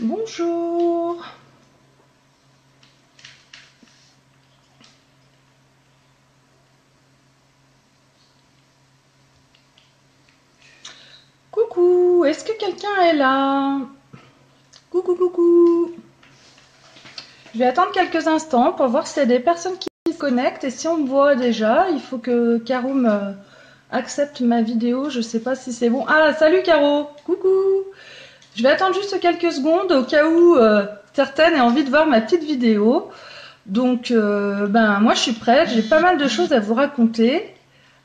Bonjour. Coucou, est-ce que quelqu'un est là? Coucou, coucou. Je vais attendre quelques instants pour voir s'il y a des personnes qui se connectent et si on me voit déjà, il faut que Caro me accepte ma vidéo, je sais pas si c'est bon. Ah, salut Caro, coucou. Je vais attendre juste quelques secondes au cas où certaines aient envie de voir ma petite vidéo. Donc, moi je suis prête, j'ai pas mal de choses à vous raconter.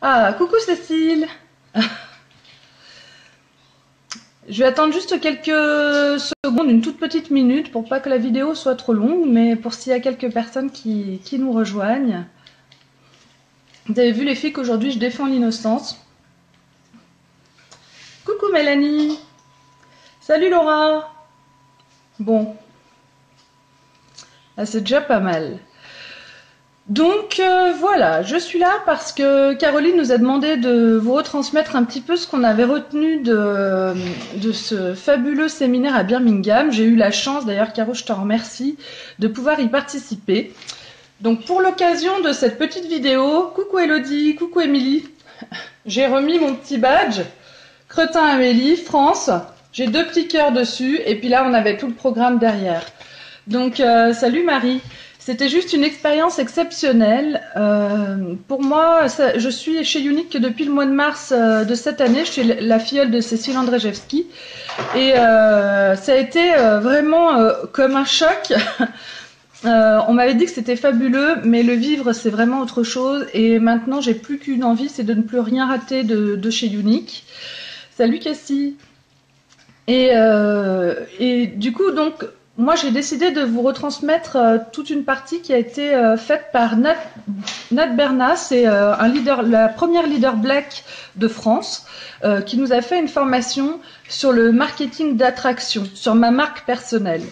Ah, coucou Cécile. Je vais attendre juste quelques secondes, une toute petite minute, pour pas que la vidéo soit trop longue, mais pour s'il y a quelques personnes qui nous rejoignent. Vous avez vu les filles qu'aujourd'hui je défends l'innocence. Coucou Mélanie. Salut Laura. Bon. Là c'est déjà pas mal. Donc voilà, je suis là parce que Caroline nous a demandé de vous retransmettre un petit peu ce qu'on avait retenu de ce fabuleux séminaire à Birmingham. J'ai eu la chance, d'ailleurs Caro, je t'en remercie, de pouvoir y participer. Donc pour l'occasion de cette petite vidéo, coucou Elodie, coucou Émilie, j'ai remis mon petit badge, Cretin Amélie, France, j'ai 2 petits cœurs dessus, et puis là on avait tout le programme derrière. Donc salut Marie. C'était juste une expérience exceptionnelle. Pour moi, je suis chez Unique depuis le mois de mars de cette année. Je suis la filleule de Cécile Andrzejewski. Et ça a été vraiment comme un choc. On m'avait dit que c'était fabuleux, mais le vivre, c'est vraiment autre chose. Et maintenant, j'ai plus qu'une envie, c'est de ne plus rien rater de chez Unique. Salut Cassie. Et du coup, donc... Moi, j'ai décidé de vous retransmettre toute une partie qui a été faite par Nat Bernas, c'est la première leader black de France, qui nous a fait une formation sur le marketing d'attraction, sur ma marque personnelle.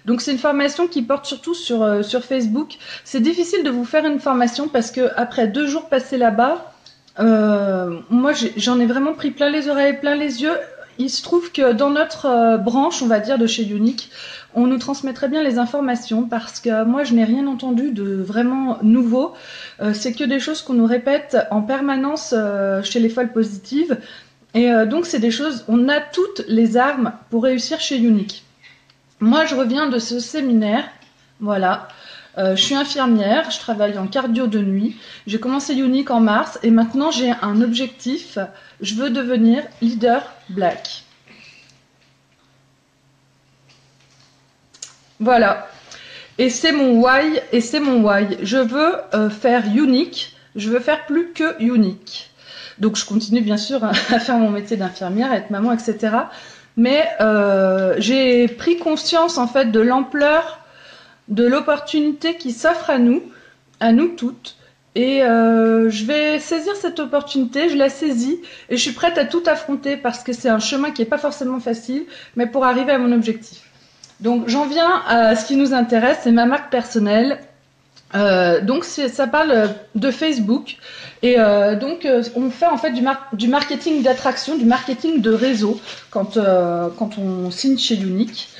Donc c'est une formation qui porte surtout sur Facebook. C'est difficile de vous faire une formation parce que après 2 jours passés là-bas, moi j'en ai vraiment pris plein les oreilles, plein les yeux. Il se trouve que dans notre branche, on va dire, de chez Unique, on nous transmettrait bien les informations parce que moi, je n'ai rien entendu de vraiment nouveau. C'est que des choses qu'on nous répète en permanence chez les folles positives. Et donc, c'est des choses, on a toutes les armes pour réussir chez Unique. Moi, je reviens de ce séminaire, voilà. Je suis infirmière, je travaille en cardio de nuit. J'ai commencé Unique en mars et maintenant j'ai un objectif. Je veux devenir leader black. Voilà. Et c'est mon why. Je veux faire Unique. Je veux faire plus que Unique. Donc je continue bien sûr à faire mon métier d'infirmière, à être maman, etc. Mais j'ai pris conscience en fait de l'ampleur de l'opportunité qui s'offre à nous toutes. Et je vais saisir cette opportunité, je la saisis et je suis prête à tout affronter parce que c'est un chemin qui n'est pas forcément facile, mais pour arriver à mon objectif. Donc j'en viens à ce qui nous intéresse, c'est ma marque personnelle. Donc ça parle de Facebook et on fait en fait du marketing d'attraction, du marketing de réseau quand on signe chez Unique.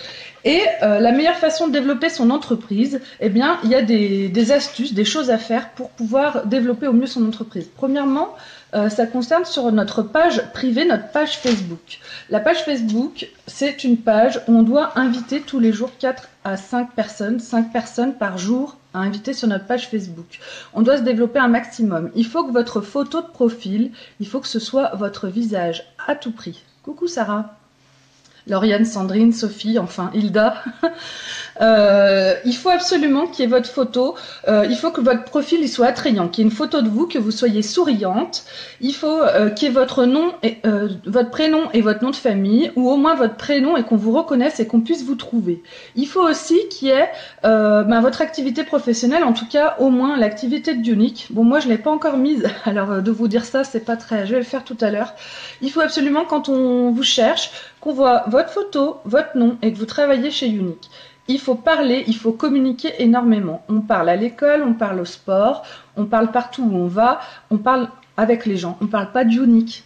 Et la meilleure façon de développer son entreprise, eh bien, il y a des astuces, des choses à faire pour pouvoir développer au mieux son entreprise. Premièrement, ça concerne sur notre page privée, notre page Facebook. La page Facebook, c'est une page où on doit inviter tous les jours 4 à 5 personnes par jour à inviter sur notre page Facebook. On doit se développer un maximum. Il faut que votre photo de profil, il faut que ce soit votre visage à tout prix. Coucou Sarah. Lauriane, Sandrine, Sophie, enfin Hilda. Il faut absolument qu'il y ait votre photo. Il faut que votre profil il soit attrayant, qu'il y ait une photo de vous, que vous soyez souriante. Il faut qu'il y ait votre nom, votre prénom et votre nom de famille, ou au moins votre prénom et qu'on vous reconnaisse et qu'on puisse vous trouver. Il faut aussi qu'il y ait votre activité professionnelle, en tout cas au moins l'activité de Unique. Bon, moi je l'ai pas encore mise, alors de vous dire ça, c'est pas très. Je vais le faire tout à l'heure. Il faut absolument quand on vous cherche qu'on voit votre photo, votre nom et que vous travaillez chez Unique. Il faut parler, il faut communiquer énormément. On parle à l'école, on parle au sport, on parle partout où on va, on parle avec les gens. On ne parle pas d'Unique.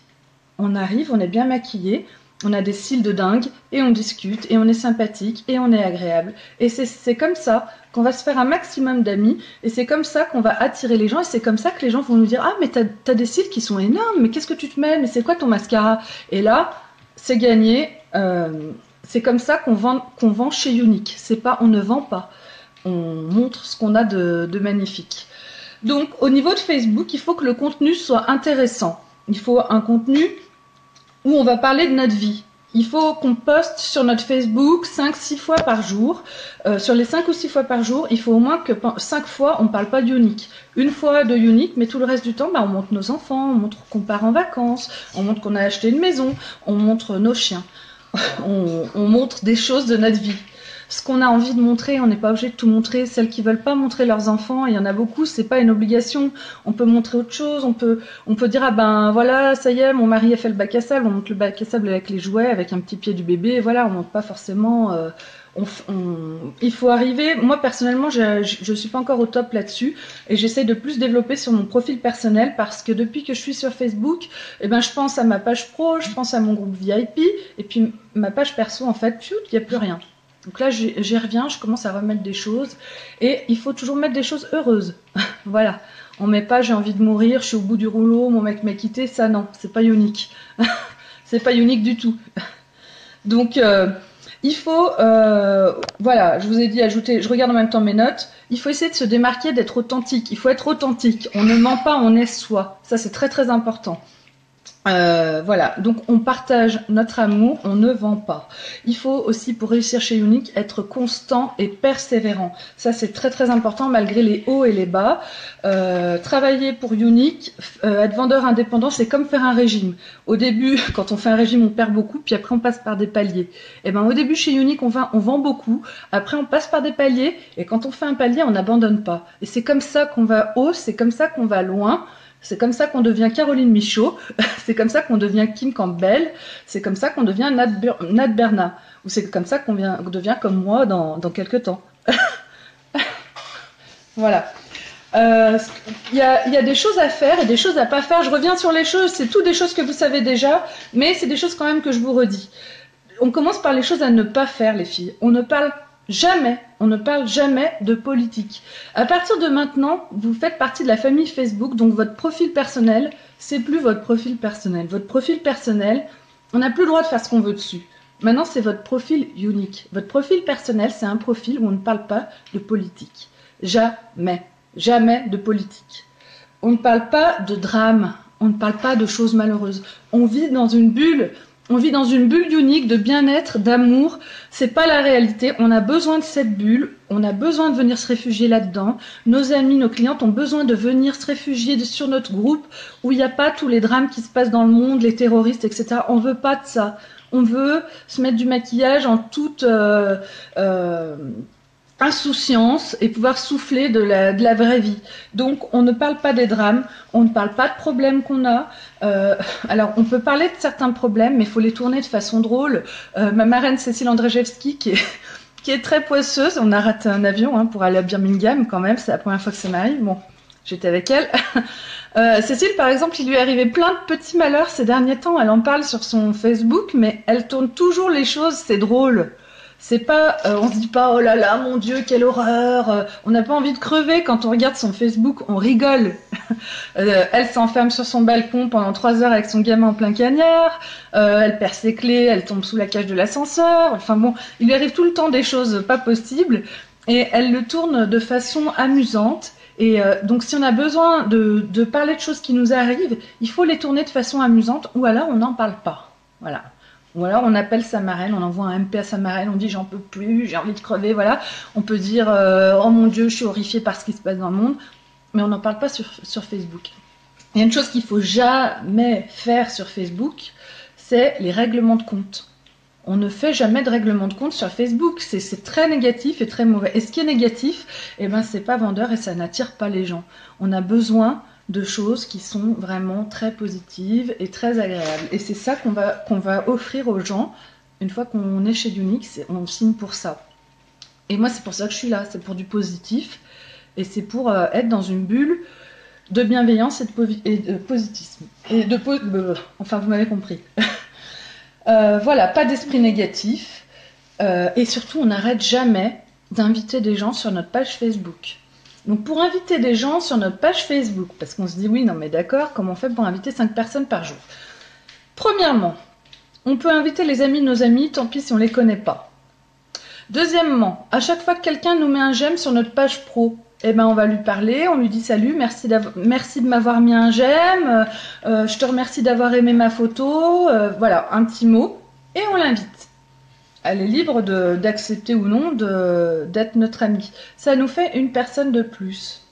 On arrive, on est bien maquillé, On a des styles de dingue, et on discute, et on est sympathique, et on est agréable. Et c'est comme ça qu'on va se faire un maximum d'amis, et c'est comme ça qu'on va attirer les gens, et c'est comme ça que les gens vont nous dire « Ah, mais t'as des styles qui sont énormes, mais qu'est-ce que tu te mets? Mais c'est quoi ton mascara ?» Et là, c'est gagné. C'est comme ça qu'on vend chez Younique. C'est pas, on ne vend pas. On montre ce qu'on a de magnifique. Donc, au niveau de Facebook, il faut que le contenu soit intéressant. Il faut un contenu où on va parler de notre vie. Il faut qu'on poste sur notre Facebook 5-6 fois par jour. Sur les 5 ou 6 fois par jour, il faut au moins que 5 fois, on ne parle pas de Younique. Une fois de Younique, mais tout le reste du temps, on montre nos enfants, on montre qu'on part en vacances, on montre qu'on a acheté une maison, on montre nos chiens. On montre des choses de notre vie. Ce qu'on a envie de montrer, on n'est pas obligé de tout montrer. Celles qui veulent pas montrer leurs enfants, il y en a beaucoup, c'est pas une obligation. On peut montrer autre chose, on peut dire ah ben voilà, ça y est, mon mari a fait le bac à sable, on montre le bac à sable avec les jouets, avec un petit pied du bébé, et voilà, on montre pas forcément. Il faut arriver. Moi personnellement, je suis pas encore au top là-dessus, et j'essaie de plus développer sur mon profil personnel parce que depuis que je suis sur Facebook, je pense à ma page pro, je pense à mon groupe VIP, et puis ma page perso en fait, il y a plus rien. Donc là, j'y reviens, je commence à remettre des choses. Et il faut toujours mettre des choses heureuses. Voilà. On met pas j'ai envie de mourir, je suis au bout du rouleau, mon mec m'a quitté. Ça, non, c'est pas Younique. C'est pas Younique du tout. Donc, il faut... voilà, je vous ai dit ajouter... Je regarde en même temps mes notes. Il faut essayer de se démarquer, d'être authentique. Il faut être authentique. On ne ment pas, on est soi. Ça, c'est très, très important. Voilà, donc on partage notre amour, on ne vend pas. Il faut aussi, pour réussir chez Younique, être constant et persévérant. Ça, c'est très très important malgré les hauts et les bas. Travailler pour Younique, être vendeur indépendant, c'est comme faire un régime. Au début, quand on fait un régime, on perd beaucoup, puis après on passe par des paliers. Et au début chez Younique, on vend beaucoup, après on passe par des paliers, et quand on fait un palier, on n'abandonne pas. Et c'est comme ça qu'on va haut, c'est comme ça qu'on va loin. C'est comme ça qu'on devient Caroline Michaud, c'est comme ça qu'on devient Kim Campbell, c'est comme ça qu'on devient Nat Bernat, ou c'est comme ça qu'on devient comme moi dans quelques temps. Voilà. Il y a des choses à faire et des choses à pas faire. Je reviens sur les choses, c'est tout des choses que vous savez déjà, mais c'est des choses quand même que je vous redis. On commence par les choses à ne pas faire, les filles. On ne parle jamais de politique. À partir de maintenant, vous faites partie de la famille Facebook, donc votre profil personnel, c'est plus votre profil personnel. Votre profil personnel, on n'a plus le droit de faire ce qu'on veut dessus. Maintenant, c'est votre profil Younique. Votre profil personnel, c'est un profil où on ne parle pas de politique. Jamais. Jamais de politique. On ne parle pas de drame. On ne parle pas de choses malheureuses. On vit dans une bulle. On vit dans une bulle Younique de bien-être, d'amour. C'est pas la réalité. On a besoin de cette bulle. On a besoin de venir se réfugier là-dedans. Nos amis, nos clientes ont besoin de venir se réfugier sur notre groupe où il n'y a pas tous les drames qui se passent dans le monde, les terroristes, etc. On veut pas de ça. On veut se mettre du maquillage en toute insouciance et pouvoir souffler de la vraie vie. Donc on ne parle pas des drames, on ne parle pas de problèmes qu'on a. Alors on peut parler de certains problèmes, mais il faut les tourner de façon drôle. Ma marraine Cécile Andrzejewski qui est très poisseuse, on a raté un avion pour aller à Birmingham quand même, c'est la première fois que ça m'arrive. Bon, j'étais avec elle. Cécile, par exemple, il lui est arrivé plein de petits malheurs ces derniers temps. Elle en parle sur son Facebook, mais elle tourne toujours les choses, c'est drôle. C'est pas, on se dit pas oh là là mon Dieu quelle horreur. On n'a pas envie de crever quand on regarde son Facebook, on rigole. Elle s'enferme sur son balcon pendant 3 heures avec son gamin en plein cagnard. Elle perd ses clés, elle tombe sous la cage de l'ascenseur. Enfin bon, il lui arrive tout le temps des choses pas possibles et elle le tourne de façon amusante. Et donc si on a besoin de parler de choses qui nous arrivent, il faut les tourner de façon amusante ou alors on n'en parle pas. Voilà. Ou alors on appelle sa marraine, on envoie un MP à sa marraine, on dit j'en peux plus, j'ai envie de crever, voilà. On peut dire oh mon Dieu, je suis horrifiée par ce qui se passe dans le monde, mais on n'en parle pas sur Facebook. Il y a une chose qu'il faut jamais faire sur Facebook, c'est les règlements de compte. On ne fait jamais de règlement de compte sur Facebook, c'est très négatif et très mauvais. Et ce qui est négatif, c'est pas vendeur et ça n'attire pas les gens. On a besoin de choses qui sont vraiment très positives et très agréables. Et c'est ça qu'on va offrir aux gens une fois qu'on est chez Younique, on signe pour ça. Et moi, c'est pour ça que je suis là, c'est pour du positif et c'est pour être dans une bulle de bienveillance et de positisme. Enfin, vous m'avez compris. Voilà, pas d'esprit négatif. Et surtout, on n'arrête jamais d'inviter des gens sur notre page Facebook. Donc pour inviter des gens sur notre page Facebook, parce qu'on se dit oui, non mais d'accord, comment on fait pour inviter 5 personnes par jour? Premièrement, on peut inviter les amis de nos amis, tant pis si on ne les connaît pas. Deuxièmement, à chaque fois que quelqu'un nous met un j'aime sur notre page pro, eh ben on va lui parler, on lui dit salut, merci de m'avoir mis un j'aime, je te remercie d'avoir aimé ma photo, voilà, un petit mot, et on l'invite. Elle est libre d'accepter ou non d'être notre amie. Ça nous fait une personne de plus.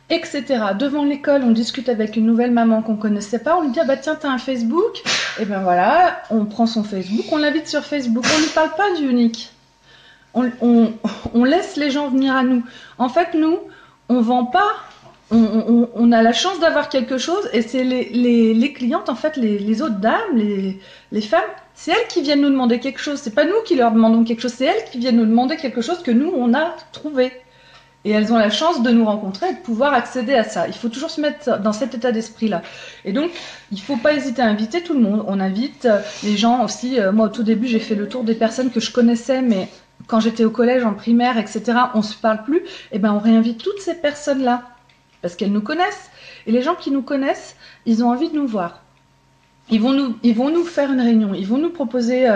Etc. Devant l'école, on discute avec une nouvelle maman qu'on connaissait pas, on lui dit ah bah tiens, t'as un Facebook? Et ben voilà, on prend son Facebook, on l'invite sur Facebook, on lui parle pas du unique. On laisse les gens venir à nous. En fait, nous, on vend pas, on a la chance d'avoir quelque chose, et c'est les clientes, en fait, les autres dames, les femmes, c'est elles qui viennent nous demander quelque chose. C'est pas nous qui leur demandons quelque chose, c'est elles qui viennent nous demander quelque chose que nous, on a trouvé. Et elles ont la chance de nous rencontrer et de pouvoir accéder à ça. Il faut toujours se mettre dans cet état d'esprit-là. Et donc, il ne faut pas hésiter à inviter tout le monde. On invite les gens aussi. Moi, au tout début, j'ai fait le tour des personnes que je connaissais, mais quand j'étais au collège, en primaire, etc., on ne se parle plus. Et ben, on réinvite toutes ces personnes-là parce qu'elles nous connaissent. Et les gens qui nous connaissent, ils ont envie de nous voir. Ils vont nous faire une réunion, ils vont nous proposer,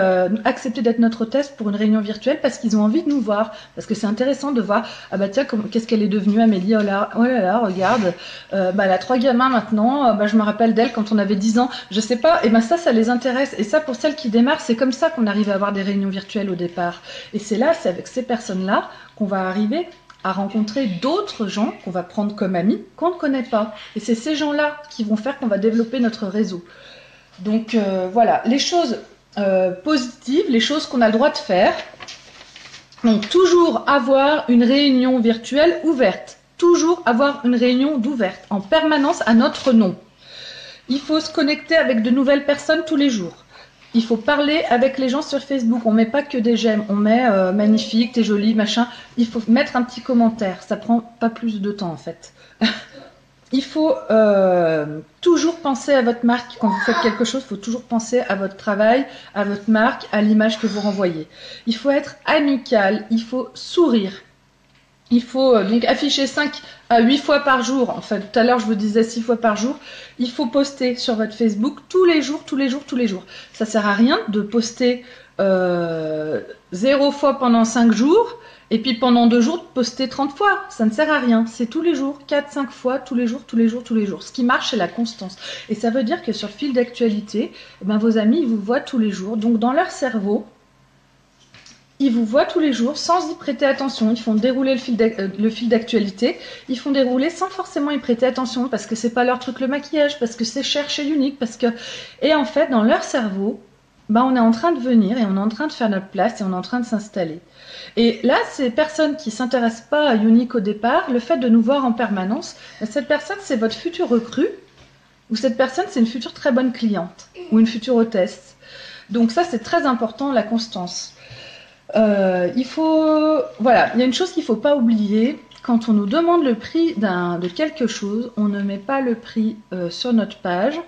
accepter d'être notre hôtesse pour une réunion virtuelle parce qu'ils ont envie de nous voir, parce que c'est intéressant de voir, ah bah tiens, qu'est-ce qu'elle est devenue Amélie, oh là là, regarde, elle a 3 gamins maintenant, je me rappelle d'elle quand on avait 10 ans, je sais pas, et ben ça les intéresse, et ça pour celles qui démarrent, c'est comme ça qu'on arrive à avoir des réunions virtuelles au départ, et c'est avec ces personnes-là qu'on va arriver à rencontrer d'autres gens qu'on va prendre comme amis, qu'on ne connaît pas, et c'est ces gens-là qui vont faire qu'on va développer notre réseau. Donc voilà, les choses positives, les choses qu'on a le droit de faire. Donc toujours avoir une réunion virtuelle ouverte. Toujours avoir une réunion d'ouverte en permanence à notre nom. Il faut se connecter avec de nouvelles personnes tous les jours. Il faut parler avec les gens sur Facebook. On ne met pas que des j'aime, on met magnifique, t'es jolie, machin. Il faut mettre un petit commentaire. Ça prend pas plus de temps en fait. Il faut toujours penser à votre marque. Quand vous faites quelque chose, il faut toujours penser à votre travail, à votre marque, à l'image que vous renvoyez. Il faut être amical, il faut sourire. Il faut donc afficher 5 à 8 fois par jour. Enfin, tout à l'heure, je vous disais 6 fois par jour. Il faut poster sur votre Facebook tous les jours, tous les jours, tous les jours. Ça ne sert à rien de poster 0 fois pendant 5 jours. Et puis pendant 2 jours, de poster 30 fois, ça ne sert à rien. C'est tous les jours, 4-5 fois, tous les jours, tous les jours, tous les jours. Ce qui marche, c'est la constance. Et ça veut dire que sur le fil d'actualité, vos amis, ils vous voient tous les jours. Donc dans leur cerveau, ils vous voient tous les jours sans y prêter attention. Ils font dérouler le fil d'actualité. Ils font dérouler sans forcément y prêter attention parce que c'est pas leur truc le maquillage, parce que c'est cher chez Unique, Et en fait, dans leur cerveau, on est en train de venir et on est en train de faire notre place et on est en train de s'installer. Et là, ces personnes qui ne s'intéressent pas à Unique au départ, le fait de nous voir en permanence, cette personne, c'est votre future recrue, ou cette personne, c'est une future très bonne cliente, ou une future hôtesse. Donc ça, c'est très important, la constance. Il y a une chose qu'il ne faut pas oublier, quand on nous demande le prix de quelque chose, on ne met pas le prix sur notre page,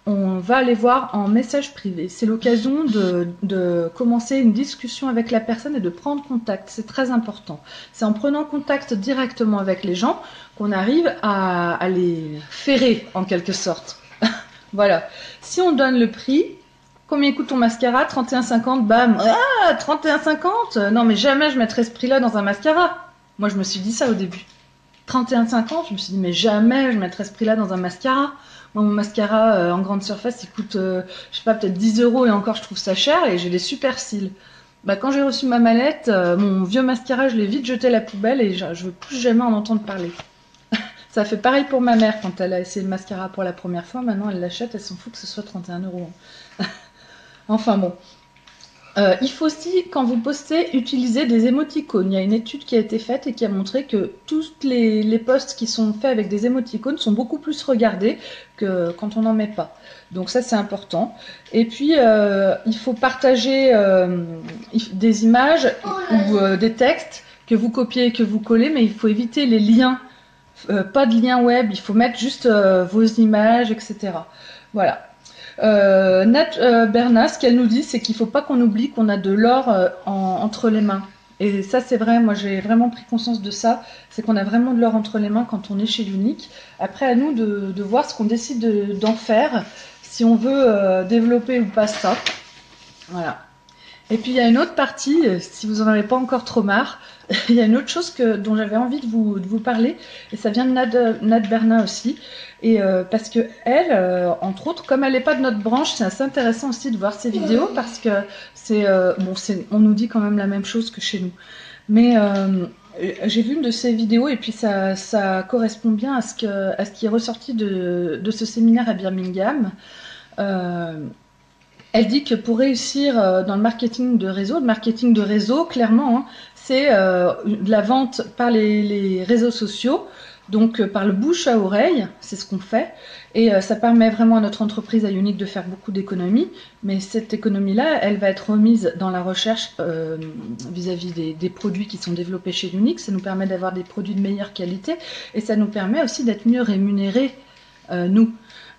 on va aller voir en message privé. C'est l'occasion de commencer une discussion avec la personne et de prendre contact. C'est très important. C'est en prenant contact directement avec les gens qu'on arrive à les ferrer en quelque sorte. Voilà. Si on donne le prix, combien coûte ton mascara? 31,50, bam. Ah, 31,50? Non mais jamais je mettrais ce prix-là dans un mascara. Moi je me suis dit ça au début. 31,50, je me suis dit mais jamais je mettrais ce prix-là dans un mascara. Moi, mon mascara en grande surface, il coûte, je sais pas, peut-être 10 € et encore, je trouve ça cher et j'ai des super cils. Quand j'ai reçu ma mallette, mon vieux mascara, je l'ai vite jeté à la poubelle et je veux plus jamais en entendre parler. Ça fait pareil pour ma mère quand elle a essayé le mascara pour la première fois. Maintenant, elle l'achète, elle s'en fout que ce soit 31 €. Enfin bon. Il faut aussi, quand vous postez, utiliser des émoticônes. Il y a une étude qui a été faite et qui a montré que tous les posts qui sont faits avec des émoticônes sont beaucoup plus regardés que quand on n'en met pas. Donc ça, c'est important. Et puis, il faut partager des images ou des textes que vous copiez et que vous collez, mais il faut éviter les liens, pas de liens web. Il faut mettre juste vos images, etc. Voilà. Nat Berna, ce qu'elle nous dit, c'est qu'il faut pas qu'on oublie qu'on a de l'or entre les mains. Et ça, c'est vrai, moi j'ai vraiment pris conscience de ça, c'est qu'on a vraiment de l'or entre les mains quand on est chez Unique. Après, à nous de voir ce qu'on décide d'en faire, si on veut développer ou pas ça. Voilà. Et puis il y a une autre partie, si vous en avez pas encore trop marre, il y a une autre chose dont j'avais envie de vous parler, et ça vient de Nat Berna aussi, et parce que elle, entre autres, comme elle n'est pas de notre branche, c'est assez intéressant aussi de voir ses vidéos, parce que on nous dit quand même la même chose que chez nous. Mais j'ai vu une de ses vidéos, et puis ça correspond bien à ce qui est ressorti de ce séminaire à Birmingham. Elle dit que pour réussir dans le marketing de réseau, clairement, hein, c'est de la vente par les réseaux sociaux, donc par le bouche à oreille, c'est ce qu'on fait. Et ça permet vraiment à notre entreprise, à Unique, de faire beaucoup d'économies. Mais cette économie-là, elle va être remise dans la recherche vis-à-vis des produits qui sont développés chez Unique. Ça nous permet d'avoir des produits de meilleure qualité et ça nous permet aussi d'être mieux rémunérés, nous.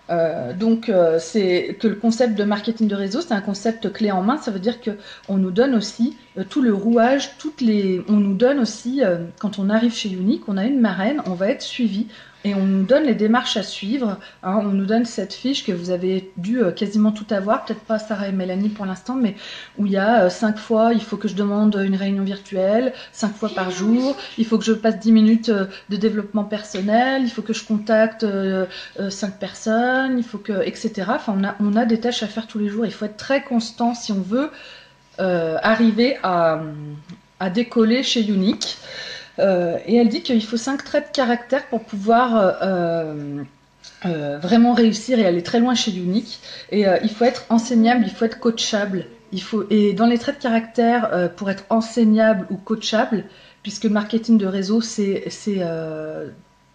C'est que le concept de marketing de réseau, c'est un concept clé en main. Ça veut dire que on nous donne aussi tout le rouage, on nous donne aussi quand on arrive chez Unique, on a une marraine, on va être suivi et on nous donne les démarches à suivre. Hein, on nous donne cette fiche que vous avez dû quasiment tout avoir, peut-être pas Sarah et Mélanie pour l'instant, mais où il y a 5 fois, il faut que je demande une réunion virtuelle, 5 fois par jour, il faut que je passe 10 minutes de développement personnel, il faut que je contacte 5 personnes, il faut que, etc. Enfin, on a des tâches à faire tous les jours. Il faut être très constant si on veut arriver à décoller chez Unique. Et elle dit qu'il faut 5 traits de caractère pour pouvoir vraiment réussir et aller très loin chez Unique. Et il faut être enseignable, il faut être coachable. Et dans les traits de caractère, pour être enseignable ou coachable, puisque le marketing de réseau, c'est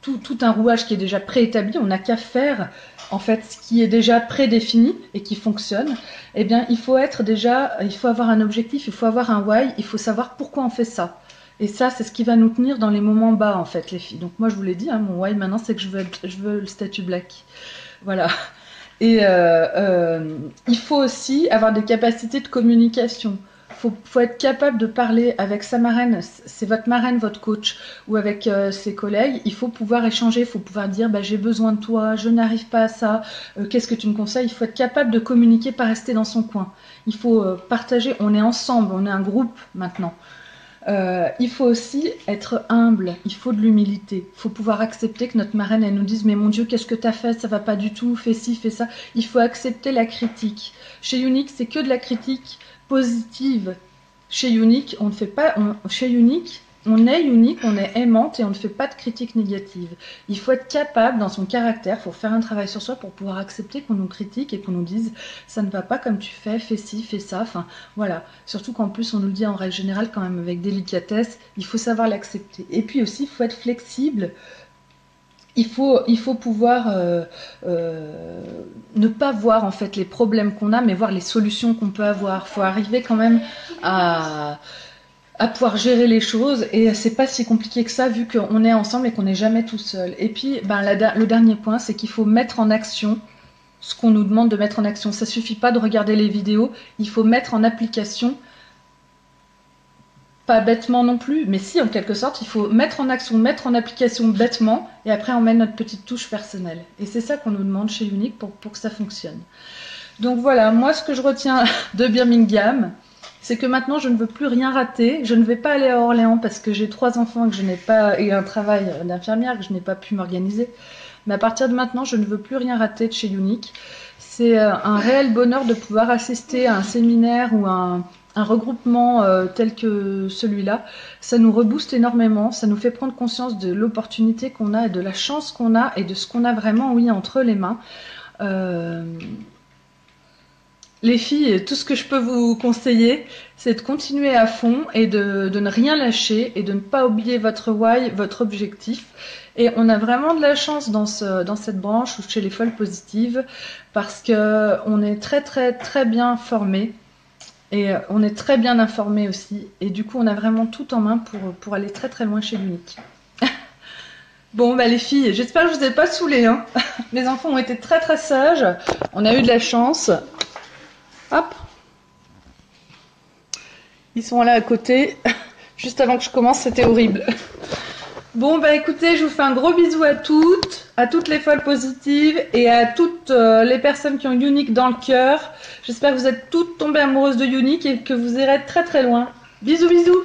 tout un rouage qui est déjà préétabli, on n'a qu'à faire en fait ce qui est déjà prédéfini et qui fonctionne. Eh bien, il faut avoir un objectif, il faut avoir un why, il faut savoir pourquoi on fait ça. Et ça, c'est ce qui va nous tenir dans les moments bas, en fait, les filles. Donc moi, je vous l'ai dit, hein, mon why maintenant, c'est que je veux le statut black. Voilà. Et il faut aussi avoir des capacités de communication. Faut être capable de parler avec sa marraine, c'est votre marraine, votre coach, ou avec ses collègues. Il faut pouvoir échanger, il faut pouvoir dire j'ai besoin de toi, je n'arrive pas à ça, qu'est-ce que tu me conseilles. Il faut être capable de communiquer, pas rester dans son coin. Il faut partager, on est ensemble, on est un groupe maintenant. Il faut aussi être humble, il faut de l'humilité, il faut pouvoir accepter que notre marraine, elle nous dise mais mon Dieu, qu'est-ce que t'as fait, ça va pas du tout, fais ci, fais ça. Il faut accepter la critique. Chez Unique, c'est que de la critique positive. Chez Unique, chez Unique, on est unique, on est aimante et on ne fait pas de critique négative. Il faut être capable dans son caractère, il faut faire un travail sur soi pour pouvoir accepter qu'on nous critique et qu'on nous dise ça ne va pas comme tu fais ci, fais ça. Enfin voilà. Surtout qu'en plus on nous le dit en règle générale quand même avec délicatesse, il faut savoir l'accepter. Et puis aussi il faut être flexible. Il faut pouvoir ne pas voir en fait les problèmes qu'on a, mais voir les solutions qu'on peut avoir. Il faut arriver quand même à pouvoir gérer les choses et c'est pas si compliqué que ça vu qu'on est ensemble et qu'on n'est jamais tout seul. Et puis le dernier point, c'est qu'il faut mettre en action ce qu'on nous demande de mettre en action. Ça suffit pas de regarder les vidéos, il faut mettre en application, pas bêtement non plus, mais si en quelque sorte, il faut mettre en action, mettre en application bêtement et après on met notre petite touche personnelle. Et c'est ça qu'on nous demande chez Unique pour que ça fonctionne. Donc voilà, moi ce que je retiens de Birmingham, c'est que maintenant je ne veux plus rien rater. Je ne vais pas aller à Orléans parce que j'ai 3 enfants et un travail d'infirmière que je n'ai pas pu m'organiser. Mais à partir de maintenant, je ne veux plus rien rater de chez Unique. C'est un réel bonheur de pouvoir assister à un séminaire ou un regroupement tel que celui-là. Ça nous rebooste énormément, ça nous fait prendre conscience de l'opportunité qu'on a et de la chance qu'on a et de ce qu'on a vraiment, oui, entre les mains. Les filles, tout ce que je peux vous conseiller, c'est de continuer à fond et de ne rien lâcher et de ne pas oublier votre why, votre objectif. Et on a vraiment de la chance dans cette branche ou chez les folles positives parce que on est très très très bien formés et on est très bien informés aussi. Et du coup, on a vraiment tout en main pour aller très très loin chez l'Unique. Bon, bah les filles, j'espère que je vous ai pas saoulées, hein. Mes enfants ont été très très sages. On a eu de la chance. Hop. Ils sont là à côté. Juste avant que je commence, c'était horrible. Bon, bah écoutez, je vous fais un gros bisou à toutes les folles positives et à toutes les personnes qui ont Unique dans le cœur. J'espère que vous êtes toutes tombées amoureuses de Unique et que vous irez très très loin. Bisous bisous.